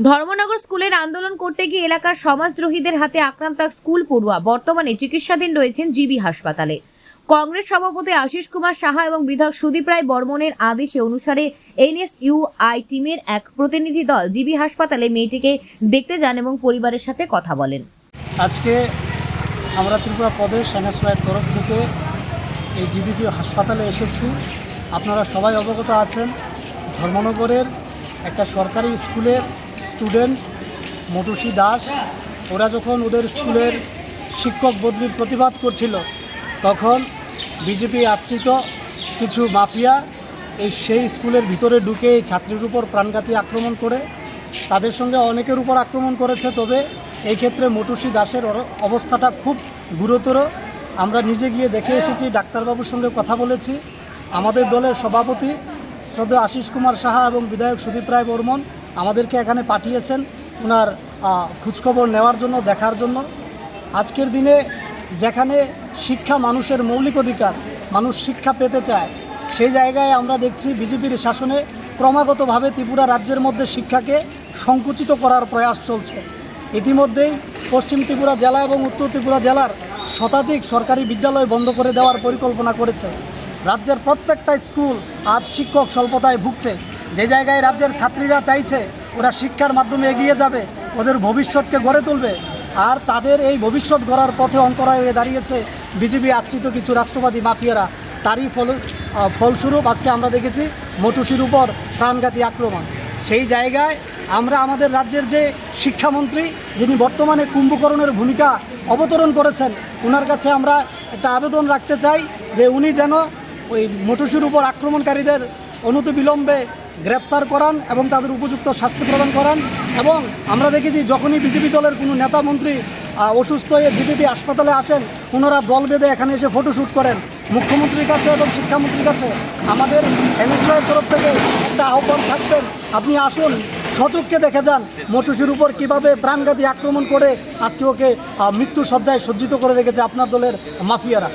ধর্মনগর স্কুলের আন্দোলন করতে গিয়ে এলাকার সমাজদ্রোহীদের হাতে আক্রান্ত এক স্কুল পড়ুয়া বর্তমানে চিকিৎসাধীন রয়েছেন জিবি হাসপাতালে। কংগ্রেস সভাপতি আশিস কুমার সাহা এবং বিধায়ক সুদীপ রায় বর্মনের আদেশে অনুসারে এনএসইউআই টিমের এক প্রতিনিধি দল জিবি হাসপাতালে মেয়েটিকে দেখতে যান এবং পরিবারের সাথে কথা বলেন। আজকে আমরা ত্রিপুরা প্রদেশ এনএসইউআইয়ের তরফ থেকে এই জিবিপি হাসপাতালে এসেছি। আপনারা সবাই অবগত আছেন, ধর্মনগরের একটা সরকারি স্কুলের স্টুডেন্ট মটুসী দাস, ওরা যখন ওদের স্কুলের শিক্ষক বদলির প্রতিবাদ করছিল, তখন বিজেপি আশ্রিত কিছু মাফিয়া সেই স্কুলের ভিতরে ঢুকে এই ছাত্রীর উপর প্রাণঘাতী আক্রমণ করে তাদের সঙ্গে অনেকের উপর আক্রমণ করেছে। তবে এই ক্ষেত্রে মটুসী দাসের অবস্থাটা খুব গুরুতর। আমরা নিজে গিয়ে দেখে এসেছি, ডাক্তারবাবুর সঙ্গে কথা বলেছি। আমাদের দলের সভাপতি শ্রদ্ধেয় আশিস কুমার সাহা এবং বিধায়ক সুদীপ রায় বর্মন আমাদেরকে এখানে পাঠিয়েছেন ওনার খোঁজখবর নেওয়ার জন্য, দেখার জন্য। আজকের দিনে যেখানে শিক্ষা মানুষের মৌলিক অধিকার, মানুষ শিক্ষা পেতে চায়, সেই জায়গায় আমরা দেখছি বিজেপির শাসনে ক্রমাগতভাবে ত্রিপুরা রাজ্যের মধ্যে শিক্ষাকে সংকুচিত করার প্রয়াস চলছে। ইতিমধ্যেই পশ্চিম ত্রিপুরা জেলা এবং উত্তর ত্রিপুরা জেলার শতাধিক সরকারি বিদ্যালয় বন্ধ করে দেওয়ার পরিকল্পনা করেছে। রাজ্যের প্রত্যেকটা স্কুল আজ শিক্ষক স্বল্পতায় ভুগছে। যে জায়গায় রাজ্যের ছাত্রীরা চাইছে ওরা শিক্ষার মাধ্যমে এগিয়ে যাবে, ওদের ভবিষ্যৎকে গড়ে তুলবে, আর তাদের এই ভবিষ্যৎ গড়ার পথে অন্তরায় হয়ে দাঁড়িয়েছে বিজেপি আশ্রিত কিছু রাষ্ট্রবাদী মাফিয়ারা। তারই ফলস্বরূপ আজকে আমরা দেখেছি মটুসীর উপর প্রাণঘাতী আক্রমণ। সেই জায়গায় আমরা আমাদের রাজ্যের যে শিক্ষামন্ত্রী, যিনি বর্তমানে কুম্ভকরণের ভূমিকা অবতরণ করেছেন, ওনার কাছে আমরা একটা আবেদন রাখতে চাই যে উনি যেন ওই মটুসীর উপর আক্রমণকারীদের অনতিবিলম্বে গ্রেপ্তার করান এবং তাদের উপযুক্ত শাস্তি প্রদান করান। এবং আমরা দেখেছি যখনই বিজেপি দলের কোনো নেতা মন্ত্রী অসুস্থ হয়ে জিবিপি হাসপাতালে আসেন, ওনারা দল বেঁধে এখানে এসে ফটোশ্যুট করেন। মুখ্যমন্ত্রীর কাছে এবং শিক্ষামন্ত্রীর কাছে আমাদের এনএসইউআইয়ের তরফ থেকে একটা আহ্বান থাকবেন, আপনি আসুন, সচক্ষে দেখে যান মটুসীর উপর কীভাবে প্রাণঘাতী আক্রমণ করে আজকে ওকে মৃত্যু শয্যায় সজ্জিত করে রেখেছে আপনার দলের মাফিয়ারা।